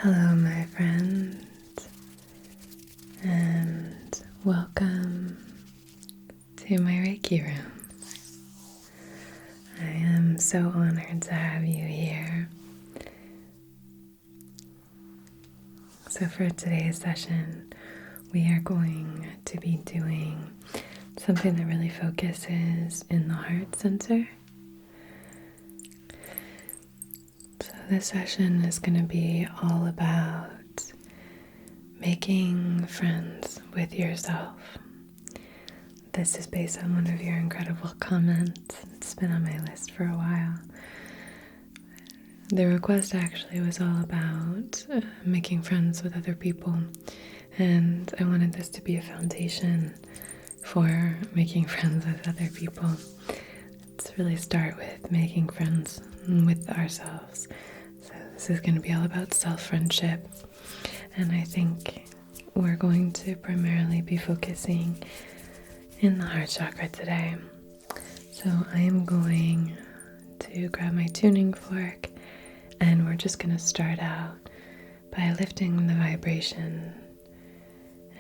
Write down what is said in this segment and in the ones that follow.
Hello, my friend, and welcome to my Reiki room. I am so honored to have you here. So for today's session, we are going to be doing something that really focuses in the heart center. So this session is going to be all about making friends with yourself. This is based on one of your incredible comments. It's been on my list for a while. The request actually was all about making friends with other people, and I wanted this to be a foundation for making friends with other people. Let's really start with making friends with ourselves. So this is going to be all about self-friendship, and I think we're going to primarily be focusing in the heart chakra today. So I am going to grab my tuning fork, and we're just going to start out by lifting the vibration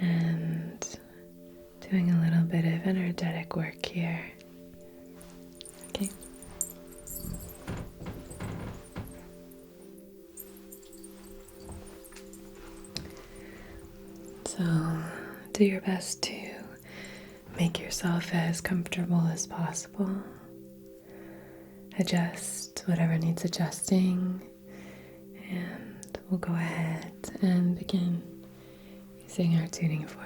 and doing a little bit of energetic work here. Okay. So do your best to make yourself as comfortable as possible. Adjust whatever needs adjusting, and we'll go ahead and begin using our tuning fork.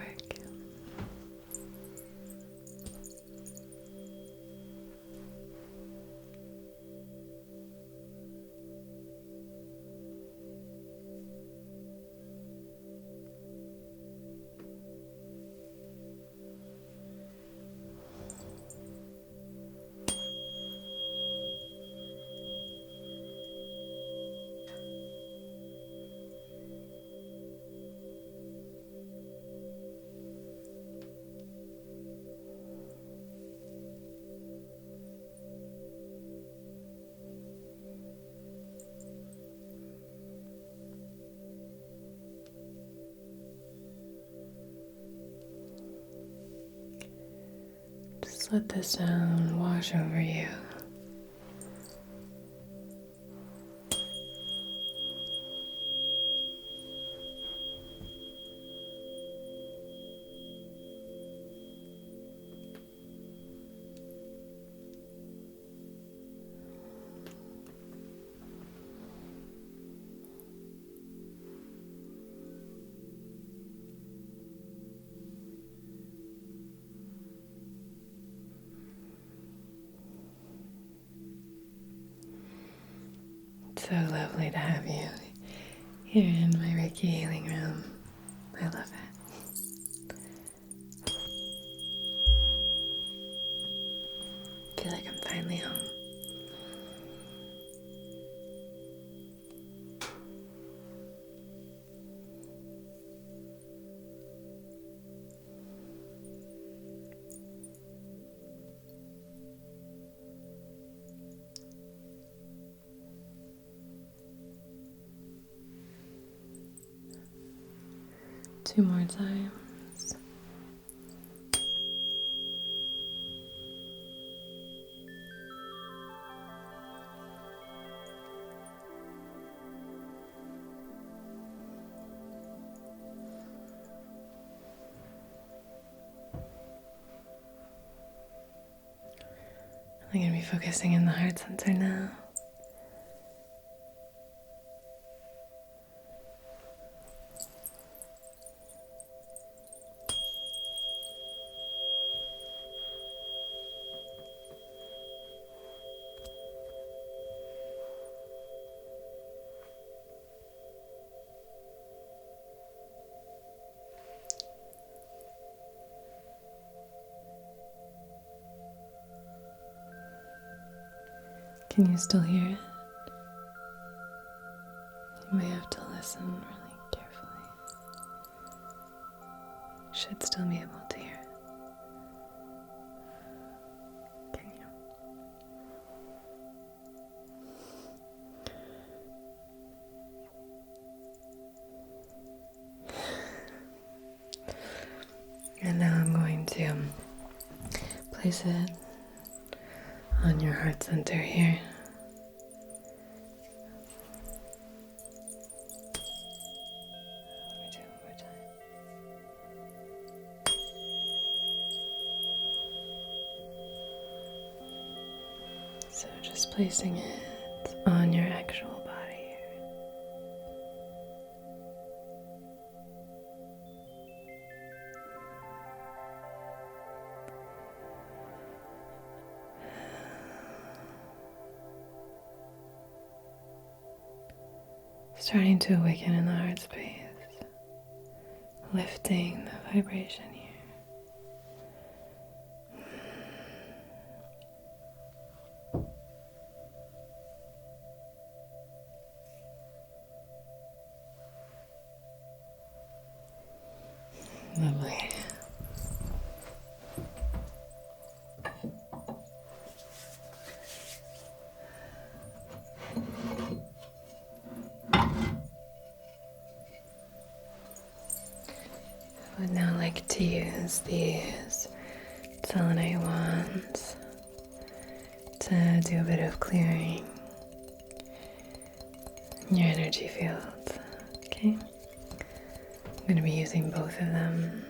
Just let the sound wash over you. It's so lovely to have you here in my Reiki healing room. I love it. I feel like I'm finally home. Two more times. I'm going to be focusing in the heart center now. Can you still hear it? You may have to listen really carefully. Should still be able to hear it. Can you? place it on your heart center here. Let me do it one more time. So just placing it on your actual body here. Starting to awaken in the heart space, lifting the vibration here. Lovely. I would now like to use these selenite wands to do a bit of clearing in your energy field. Okay? I'm going to be using both of them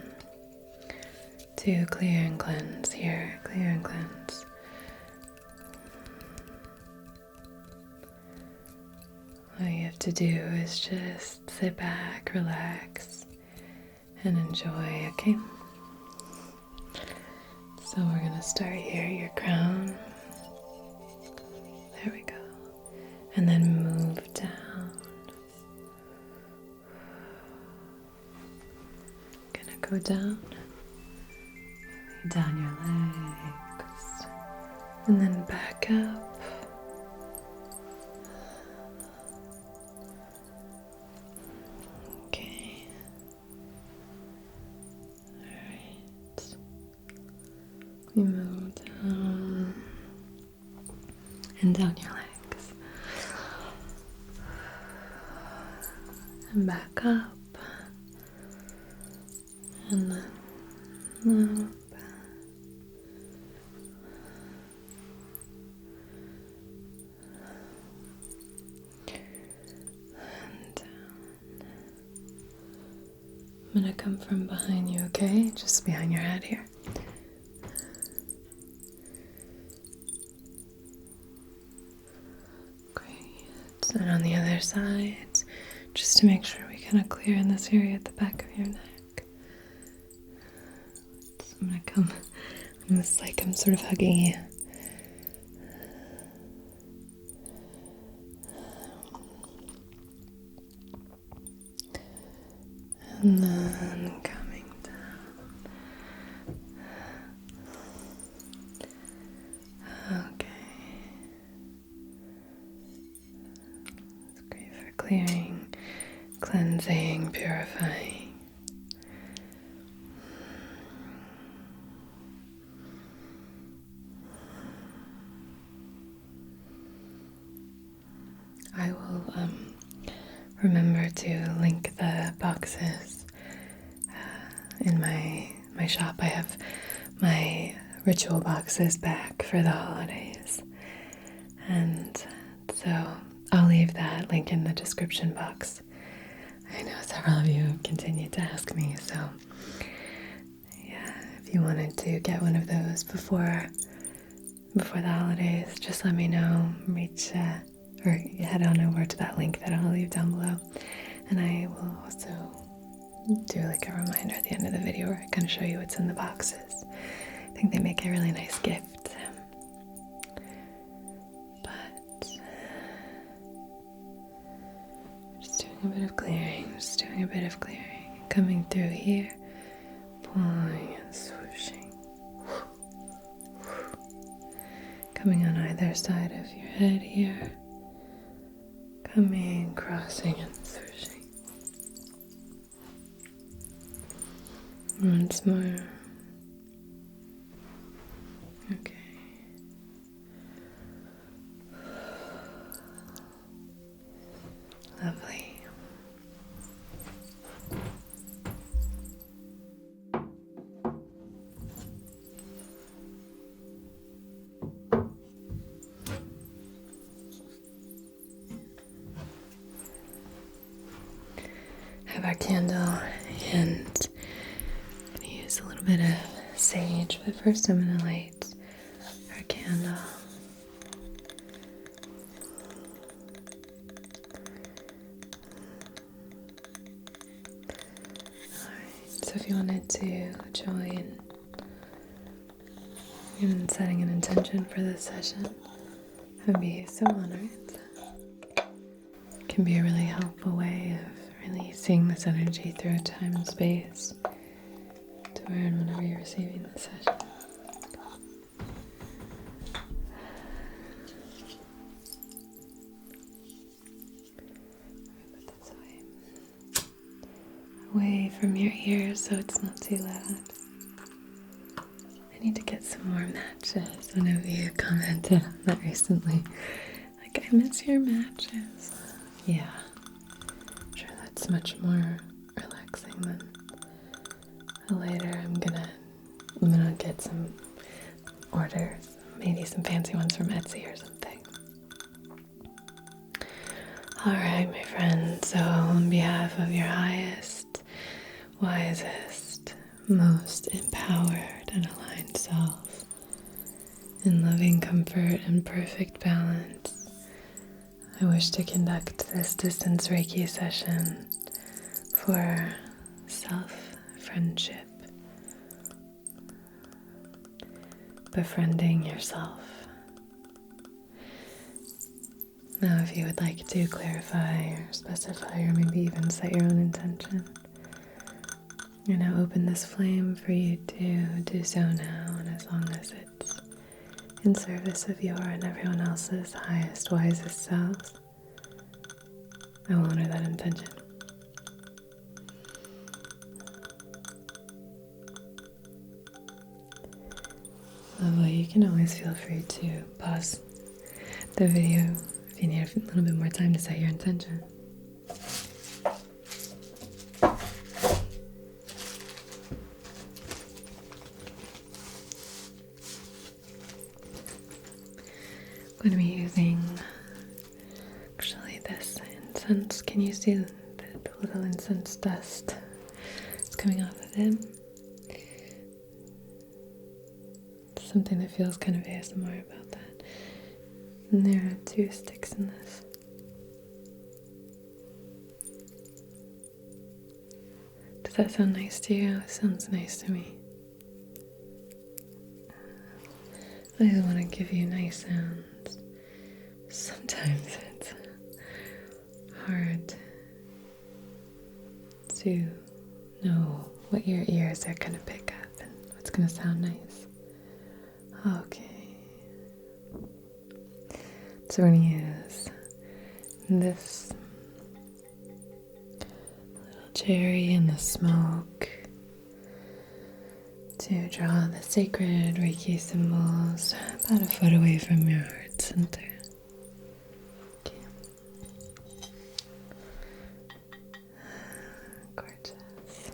to clear and cleanse here. Clear and cleanse. All you have to do is just sit back, relax, and enjoy, okay? So we're going to start here, your crown. There we go. And then move down. Gonna go down your legs, and then back up. Okay. Alright. We move down and down your legs. And back up. And then up. And down. I'm going to come from behind you, okay? Just behind your head here. Great. And on the other side, just to make sure we kind of clear in this area at the back of your neck. I'm gonna come almost like I'm sort of hugging you. And then coming down. Okay. It's great for clearing, cleansing, purifying. I will remember to link the boxes in my shop. I have my ritual boxes back for the holidays, and so I'll leave that link in the description box. I know several of you have continued to ask me, so yeah, if you wanted to get one of those before the holidays, just let me know. Or head on over to that link that I'll leave down below, and I will also do like a reminder at the end of the video where I kind of show you what's in the boxes. I think they make a really nice gift. But just doing a bit of clearing, coming through here, pulling and swooshing, coming on either side of your head here. Coming, crossing, and swooshing. Once more. Okay. Lovely. have our candle, and I'm going to use a little bit of sage, but first I'm going to light our candle. Alright, so if you wanted to join in setting an intention for this session, I'd be so honored. It can be a really helpful way of releasing this energy through time and space to where and whenever you're receiving the session. Put this away from your ears so it's not too loud. I need to get some more matches. One of you commented on that recently. Like, I miss your matches. Yeah, I'm sure that's much more relaxing than later. I'm gonna get some orders, maybe some fancy ones from Etsy or something. Alright, my friends, so on behalf of your highest, wisest, most empowered and aligned self, in loving comfort and perfect balance, I wish to conduct this distance Reiki session for self-friendship, befriending yourself. Now, if you would like to clarify or specify or maybe even set your own intention, I'm going to open this flame for you to do so now, and as long as it's in service of your and everyone else's highest, wisest selves, I will honor that intention. Lovely, you can always feel free to pause the video if you need a little bit more time to set your intention. I'm going to be using, actually, this incense. Can you see the little incense dust that's coming off of it? Something that feels kind of ASMR about that. And there are 2 sticks in this. Does that sound nice to you? It sounds nice to me. I just want to give you nice sounds. Sometimes it's hard to know what your ears are going to pick up and what's going to sound nice. Okay. So we're going to use this little cherry and the smoke to draw the sacred Reiki symbols about a foot away from your heart center. Okay. Gorgeous.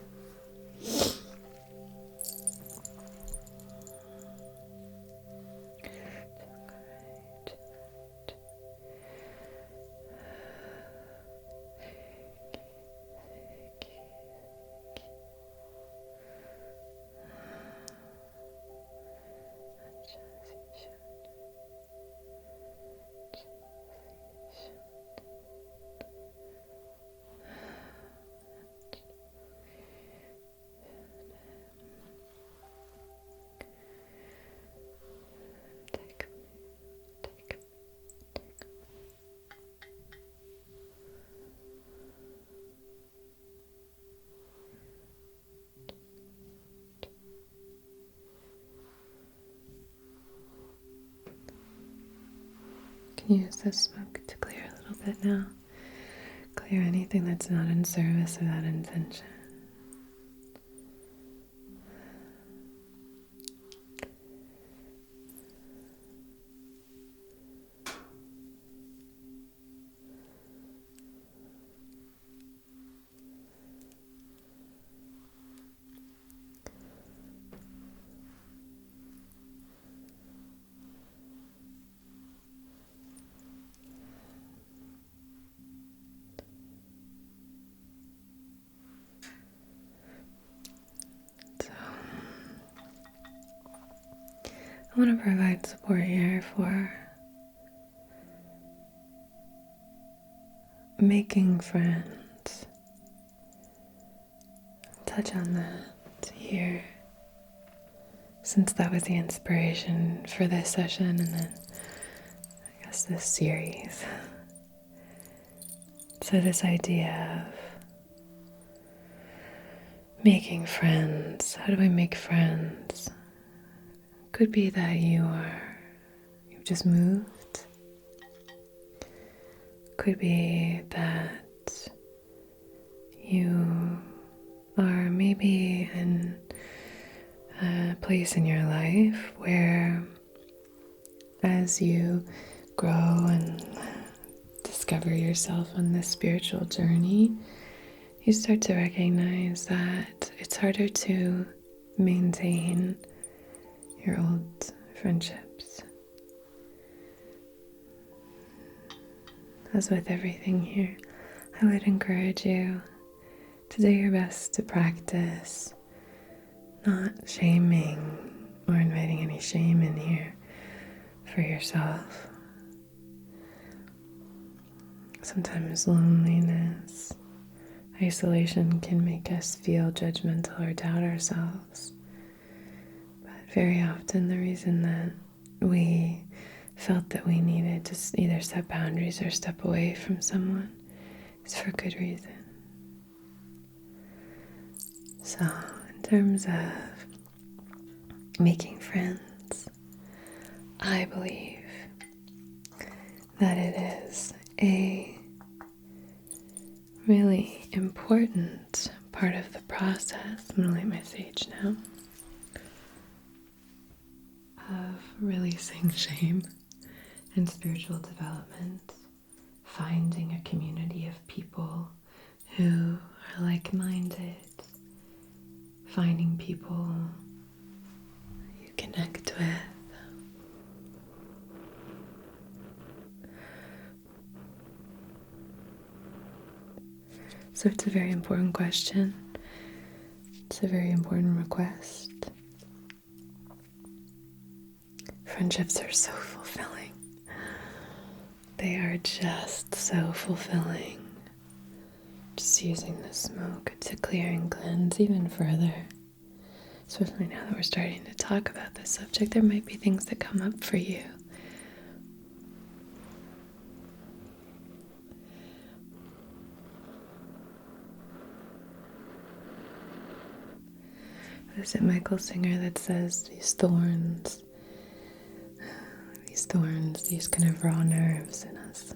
Use this smoke to clear a little bit now. Clear anything that's not in service of that intention. I want to provide support here for making friends. Touch on that here, since that was the inspiration for this session and then I guess this series. So this idea of making friends, how do I make friends? Could be that you've just moved. Could be that you are maybe in a place in your life where as you grow and discover yourself on this spiritual journey, you start to recognize that it's harder to maintain your old friendships. As with everything here, I would encourage you to do your best to practice not shaming or inviting any shame in here for yourself. Sometimes loneliness, isolation can make us feel judgmental or doubt ourselves. But very often the reason that we felt that we needed to either set boundaries or step away from someone is for good reason. So, in terms of making friends, I believe that it is a really important part of the process. I'm going to light my sage now. Of releasing shame and spiritual development, finding a community of people who are like-minded, finding people you connect with. So it's a very important question. It's a very important request. Friendships are so fulfilling. They are just so fulfilling. Just using the smoke to clear and cleanse even further. Especially now that we're starting to talk about this subject, there might be things that come up for you. Is it Michael Singer that says these thorns, these kind of raw nerves in us?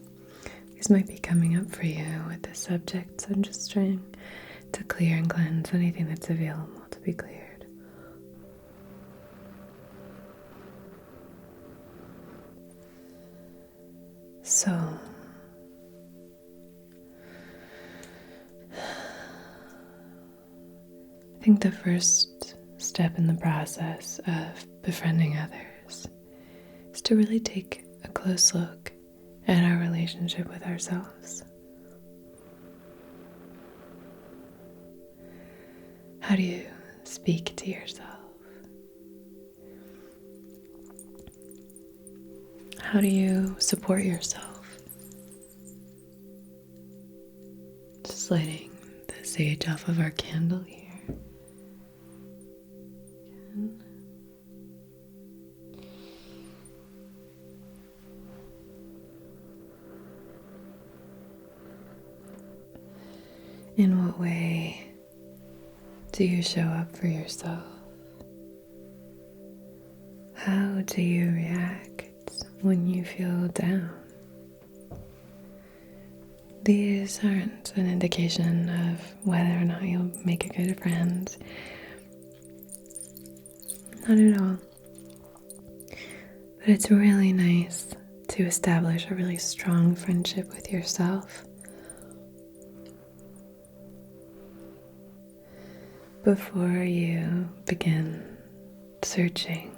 These might be coming up for you with this subject, so I'm just trying to clear and cleanse anything that's available to be cleared. So, I think the first step in the process of befriending others is to really take a close look at our relationship with ourselves. How do you speak to yourself? How do you support yourself? Just lighting the sage off of our candle here. In what way do you show up for yourself? How do you react when you feel down? These aren't an indication of whether or not you'll make a good friend. Not at all. But it's really nice to establish a really strong friendship with yourself before you begin searching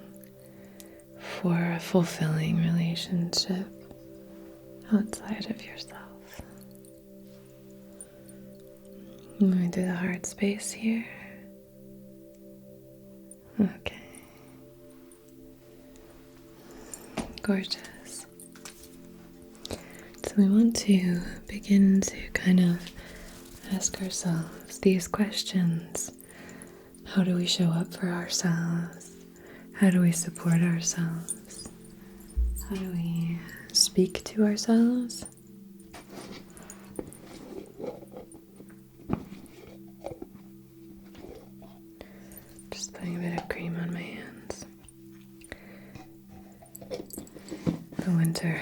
for a fulfilling relationship outside of yourself. I'm going to do the heart space here. Okay. Gorgeous. So we want to begin to kind of ask ourselves these questions. How do we show up for ourselves? How do we support ourselves? How do we speak to ourselves? Just putting a bit of cream on my hands. The winter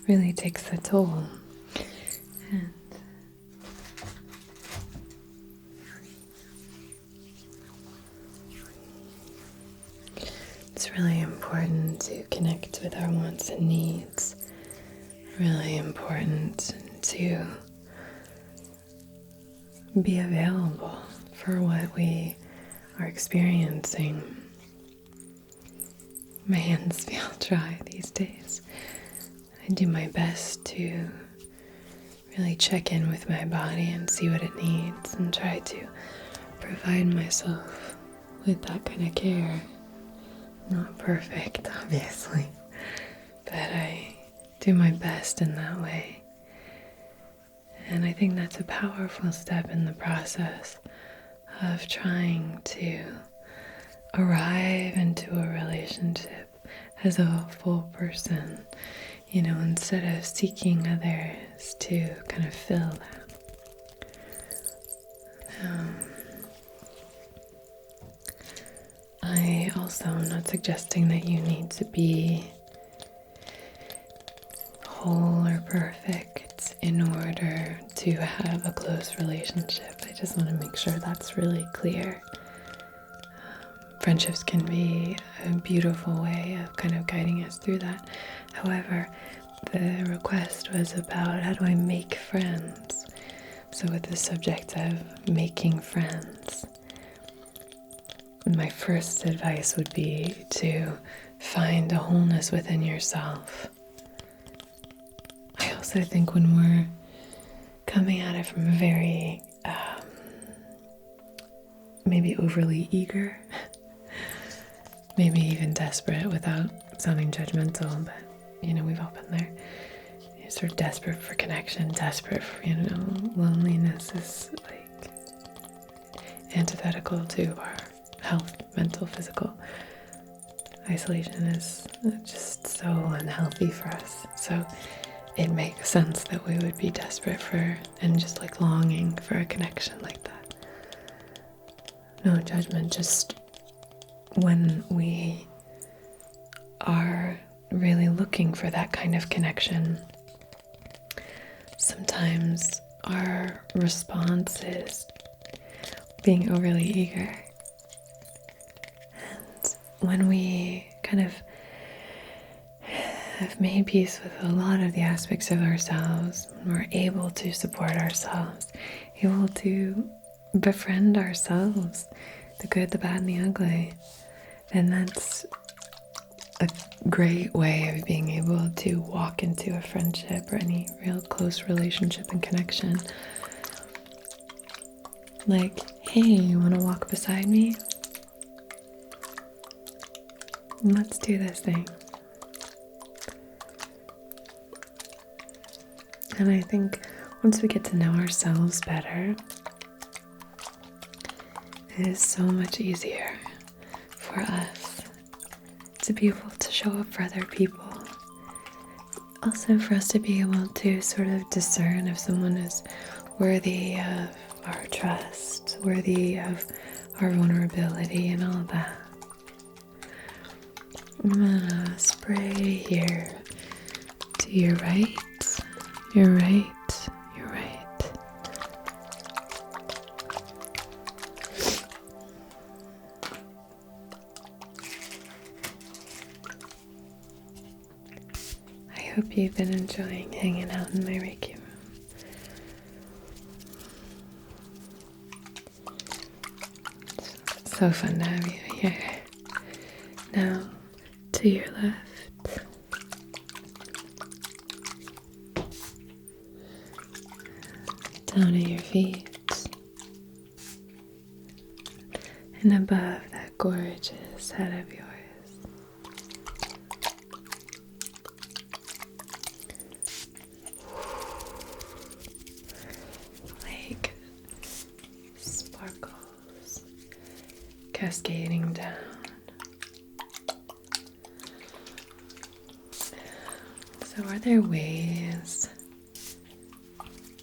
really takes a toll. And it's really important to connect with our wants and needs. Really important to be available for what we are experiencing. My hands feel dry these days. I do my best to really check in with my body and see what it needs and try to provide myself with that kind of care. Not perfect, obviously, but I do my best in that way. And I think that's a powerful step in the process of trying to arrive into a relationship as a full person, instead of seeking others to kind of fill that. I also am not suggesting that you need to be whole or perfect in order to have a close relationship. I just want to make sure that's really clear. Friendships can be a beautiful way of kind of guiding us through that. However, the request was about how do I make friends? So with the subject of making friends, my first advice would be to find a wholeness within yourself. I also think when we're coming at it from a very maybe overly eager, maybe even desperate without sounding judgmental, but we've all been there. You're sort of desperate for connection, desperate for, loneliness is like antithetical to our health, mental, physical. Isolation is just so unhealthy for us. So it makes sense that we would be desperate for and just like longing for a connection like that. No judgment, just when we are really looking for that kind of connection, sometimes our response is being overly eager. And when we kind of have made peace with a lot of the aspects of ourselves, we're able to support ourselves, able to befriend ourselves, the good, the bad, and the ugly, then that's a great way of being able to walk into a friendship or any real close relationship and connection. Like, hey, you want to walk beside me? Let's do this thing. And I think once we get to know ourselves better, it is so much easier for us to be able to show up for other people. Also for us to be able to sort of discern if someone is worthy of our trust, worthy of our vulnerability and all that. I'm gonna spray here to your right, your right, your right. I hope you've been enjoying hanging out in my Reiki room. It's so fun to have you here. Now, to your left. Down at your feet. And above that gorgeous head of yours. cascading down. So are there ways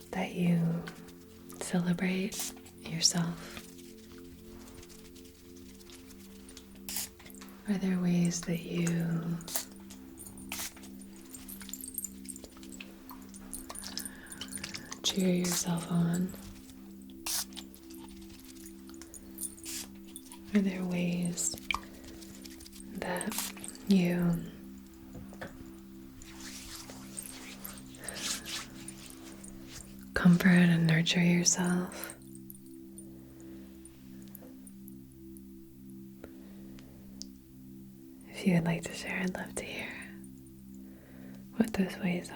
that you celebrate yourself? Are there ways that you cheer yourself on? Are there ways that you comfort and nurture yourself? If you would like to share, I'd love to hear what those ways are.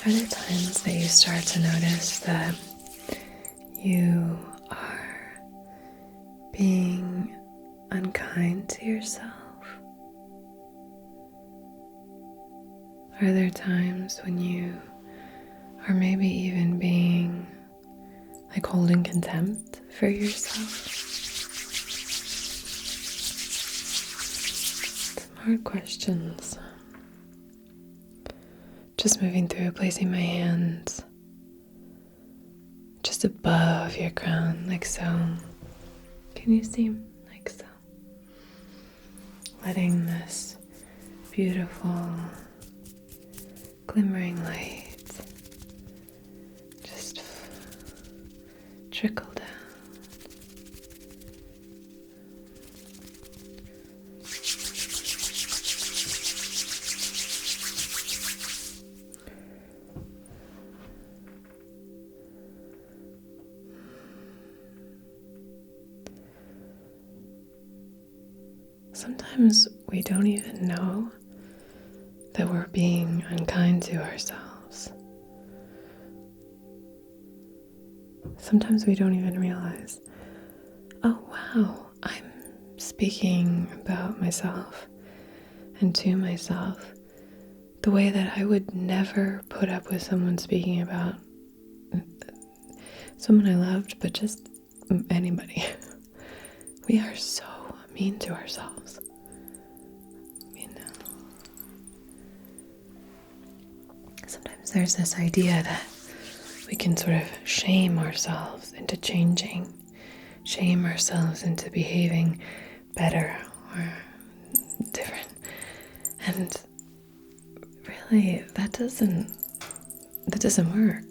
Are there times that you start to notice that you are being unkind to yourself? Are there times when you are maybe even being like holding contempt for yourself? Some hard questions. Just moving through, placing my hands just above your crown, like so. Can you see? Like so. Letting this beautiful, glimmering light just trickle down. Sometimes we don't even know that we're being unkind to ourselves. Sometimes we don't even realize, oh wow, I'm speaking about myself and to myself the way that I would never put up with someone speaking about someone I loved, but just anybody. We are so mean to ourselves, you know. Sometimes there's this idea that we can sort of shame ourselves into changing, shame ourselves into behaving better or different. And really, that doesn't work.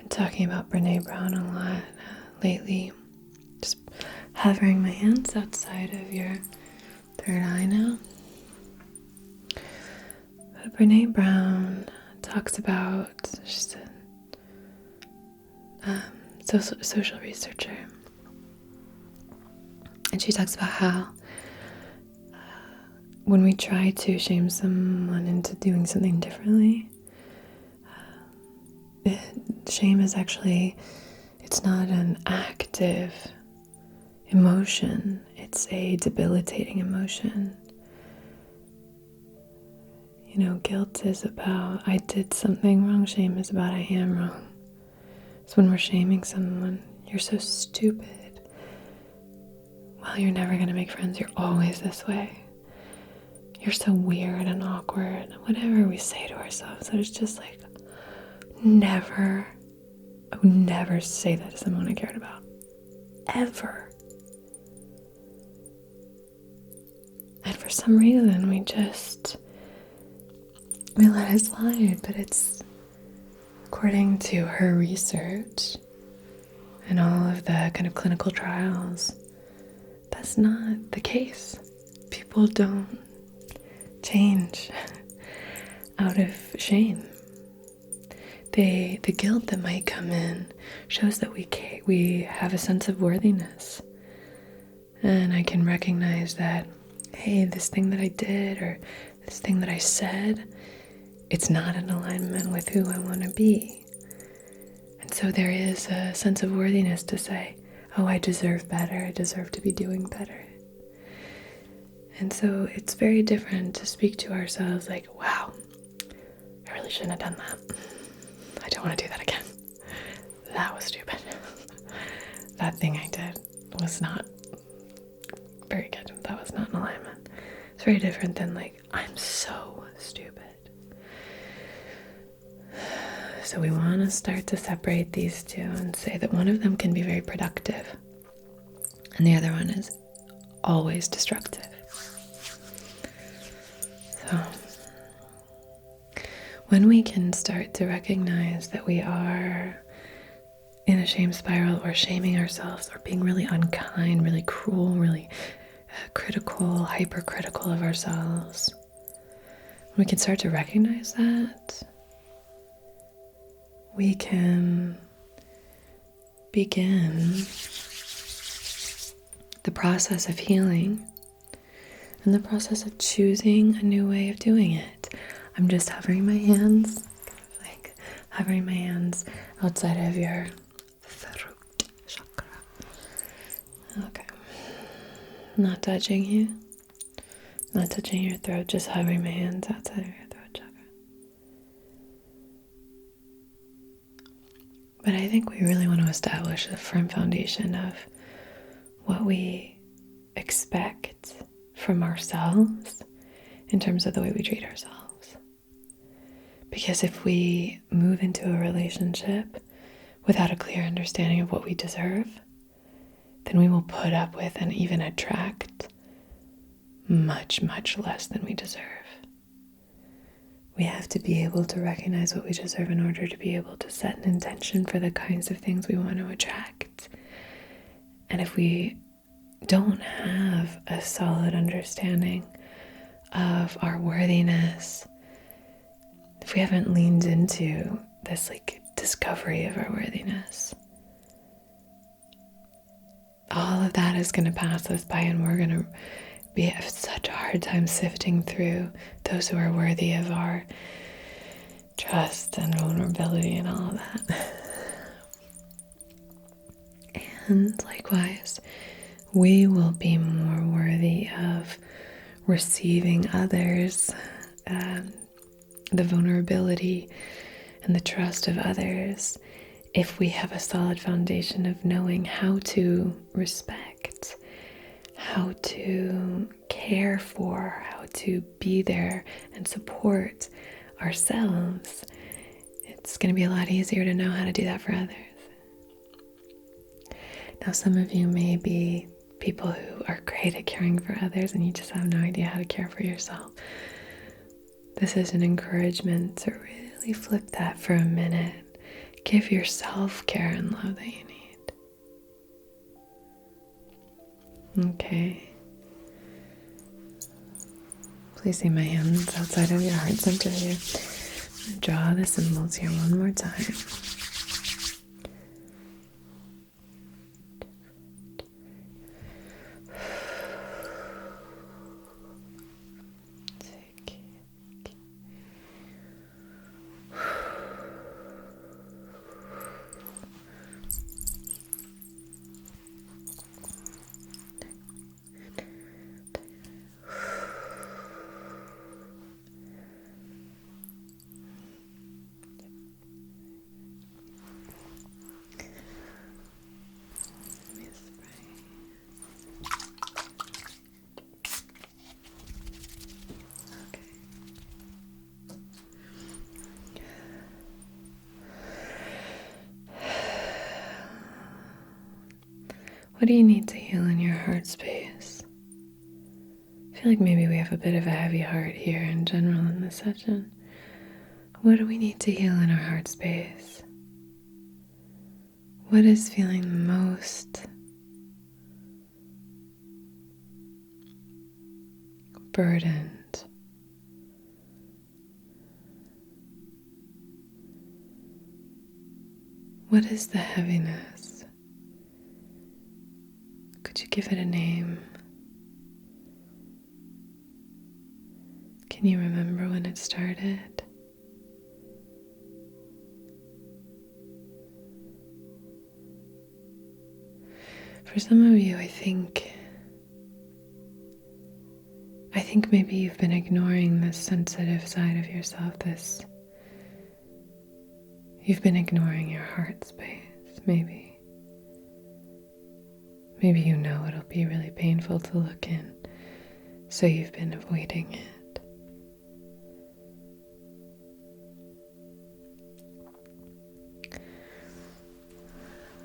Talking about Brene Brown a lot lately, just hovering my hands outside of your third eye now. But Brene Brown talks about, she's a social researcher, and she talks about how when we try to shame someone into doing something differently, shame is actually, it's not an active emotion, it's a debilitating emotion. You know, guilt is about, I did something wrong, shame is about, I am wrong. So when we're shaming someone, you're so stupid. Well, you're never going to make friends, you're always this way. You're so weird and awkward, whatever we say to ourselves, that is just like, I would never say that to someone I cared about. Ever. And for some reason, we let it slide, but it's, according to her research and all of the kind of clinical trials, that's not the case. People don't change out of shame. the guilt that might come in shows that we have a sense of worthiness. And I can recognize that, hey, this thing that I did or this thing that I said, it's not in alignment with who I want to be. And so there is a sense of worthiness to say, oh, I deserve better. I deserve to be doing better. And so it's very different to speak to ourselves like, wow, I really shouldn't have done that. I don't want to do that again. That was stupid. That thing I did was not very good. That was not in alignment. It's very different than like, I'm so stupid. So we want to start to separate these two and say that one of them can be very productive and the other one is always destructive. So when we can start to recognize that we are in a shame spiral or shaming ourselves or being really unkind, really cruel, really critical, hypercritical of ourselves, we can start to recognize that, we can begin the process of healing and the process of choosing a new way of doing it. I'm just hovering my hands, outside of your throat chakra. Okay. Not touching you, not touching your throat, just hovering my hands outside of your throat chakra. But I think we really want to establish a firm foundation of what we expect from ourselves in terms of the way we treat ourselves. Because if we move into a relationship without a clear understanding of what we deserve, then we will put up with and even attract much, much less than we deserve. We have to be able to recognize what we deserve in order to be able to set an intention for the kinds of things we want to attract. And if we don't have a solid understanding of our worthiness, if we haven't leaned into this like discovery of our worthiness, all of that is going to pass us by, and we're going to have such a hard time sifting through those who are worthy of our trust and vulnerability and all of that. And likewise, we will be more worthy of receiving others, the vulnerability and the trust of others, if we have a solid foundation of knowing how to respect, how to care for, how to be there and support ourselves. It's going to be a lot easier to know how to do that for others. Now, some of you may be people who are great at caring for others and you just have no idea how to care for yourself. This is an encouragement to really flip that for a minute. Give yourself care and love that you need. Okay. Placing my hands outside of your heart center here. Draw the symbols here one more time. What do you need to heal in your heart space? I feel like maybe we have a bit of a heavy heart here in general in this session. What do we need to heal in our heart space? What is feeling the most burdened? What is the heaviness? Could you give it a name? Can you remember when it started? For some of you, I think maybe you've been ignoring this sensitive side of yourself, you've been ignoring your heart space, maybe. Maybe you know it'll be really painful to look in, so you've been avoiding it.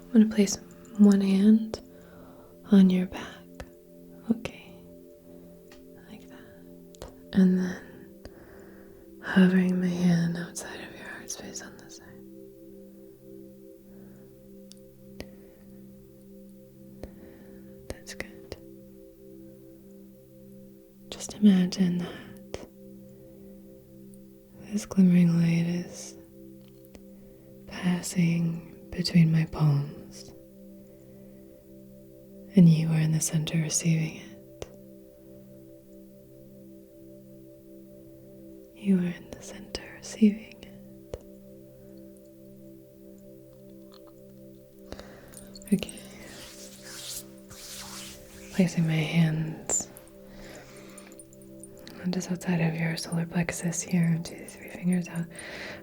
I'm going to place one hand on your back. Okay. Like that. And then hovering my hand outside of your heart space on this side. That's good. Just imagine that this glimmering light is passing between my palms, and you are in the center receiving it. You are in the center receiving it. Okay. Placing my hands just outside of your solar plexus here, 2 to 3 fingers out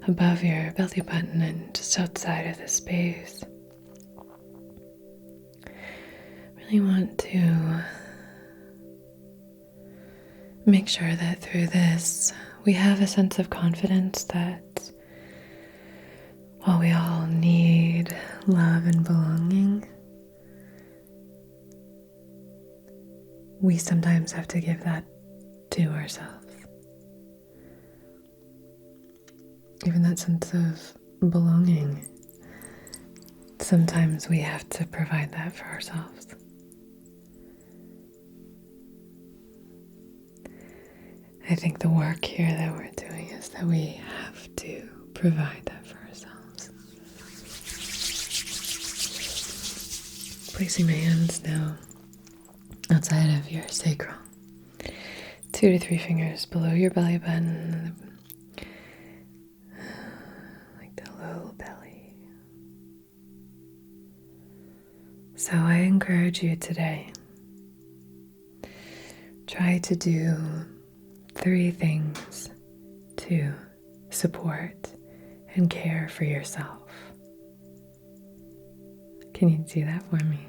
above your belly button and just outside of the space. Really want to make sure that through this we have a sense of confidence that while we all need love and belonging, we sometimes have to give that to ourselves. Even that sense of belonging, sometimes we have to provide that for ourselves. I think the work here that we're doing is that we have to provide that for ourselves. Placing my hands now outside of your sacral, 2 to 3 fingers below your belly button, like the low belly. So I encourage you today, try to do 3 things to support and care for yourself. Can you do that for me?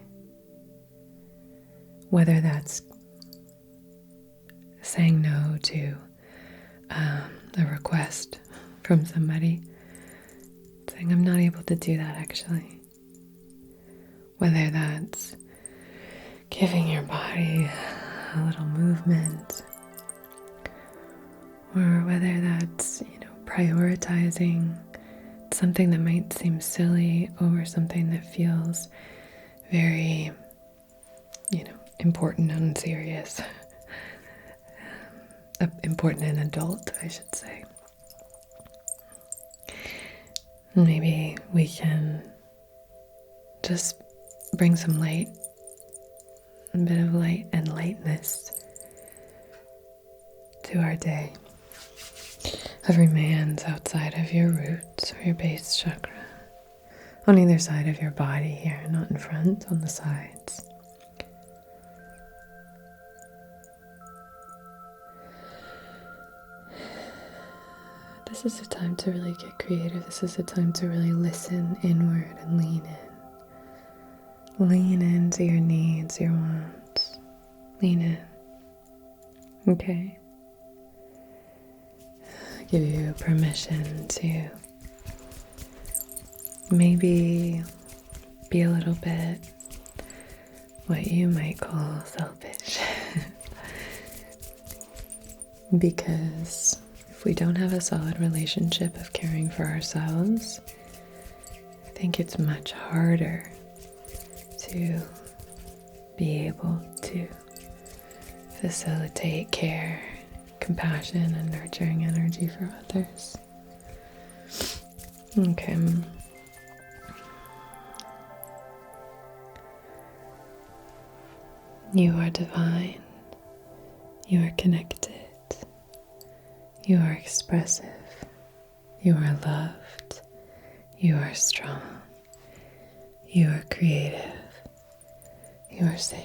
Whether that's saying no to a request from somebody, saying I'm not able to do that actually. Whether that's giving your body a little movement, or whether that's, prioritizing something that might seem silly over something that feels very, important and serious. Important and adult, I should say. Maybe we can just bring some light, a bit of light and lightness to our day. Hovering my hands outside of your roots or your base chakra, on either side of your body here, not in front, on the sides. This is a time to really get creative. This is a time to really listen inward and lean in. Lean into your needs, your wants. Lean in. Okay? Give you permission to maybe be a little bit what you might call selfish. Because if we don't have a solid relationship of caring for ourselves, I think it's much harder to be able to facilitate care, compassion, and nurturing energy for others. Okay. You are divine. You are connected. You are expressive. You are loved. You are strong. You are creative. You are safe.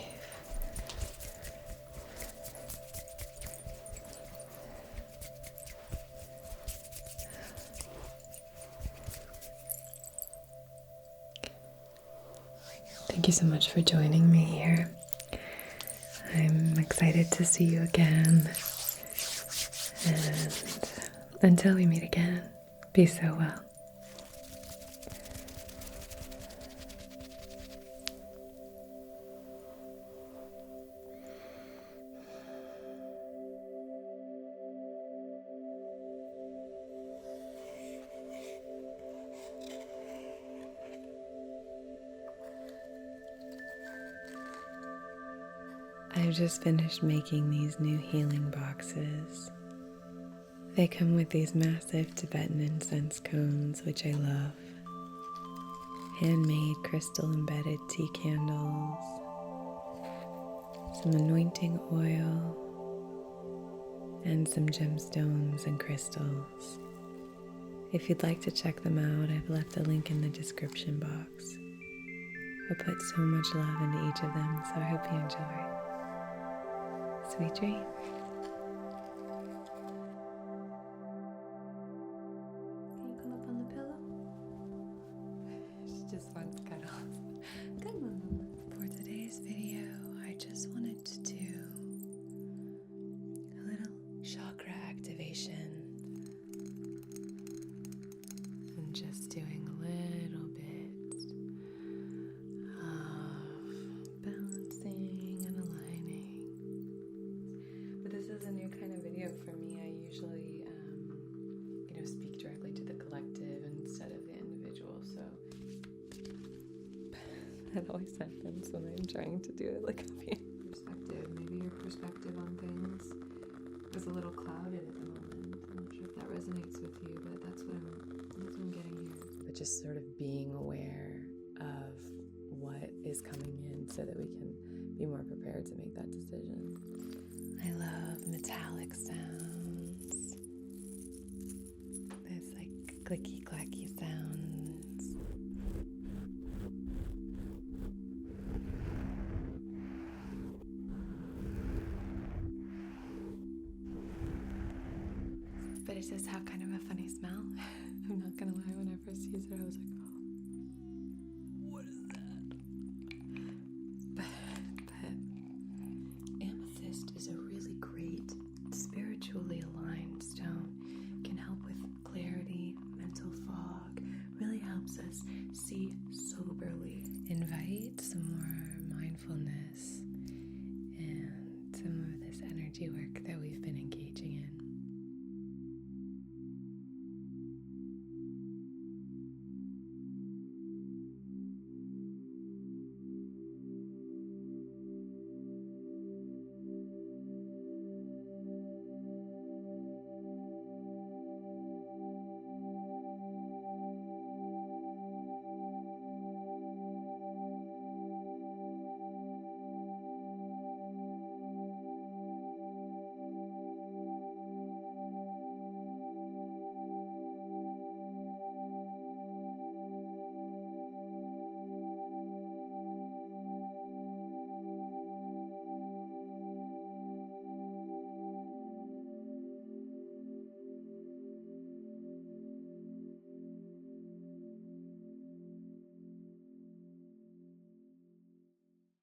Thank you so much for joining me here. I'm excited to see you again. And until we meet again, be so well. I've just finished making these new healing boxes. They come with these massive Tibetan incense cones, which I love. Handmade crystal embedded tea candles. Some anointing oil. And some gemstones and crystals. If you'd like to check them out, I've left a link in the description box. I put so much love into each of them, so I hope you enjoy. Sweet dreams. Can you come up on the pillow? She just wants cuddles. Come on. For today's video, I just wanted to do a little chakra activation. I'm just doing a little bit of balancing and aligning. But this is a new kind of video for me. I usually, speak directly to the collective instead of the individual. So that always happens when I'm trying to do it like up here. Perspective. Maybe your perspective on things is a little clouded at the moment. I'm not sure if that resonates with you, but that's what I'm getting here. But just sort of being aware of what is coming in so that we can be more prepared to make that decision. I love metallic sounds. There's like clicky clacky sounds. But it does have kind of a funny smell. I'm not gonna lie, when I first used it I was like,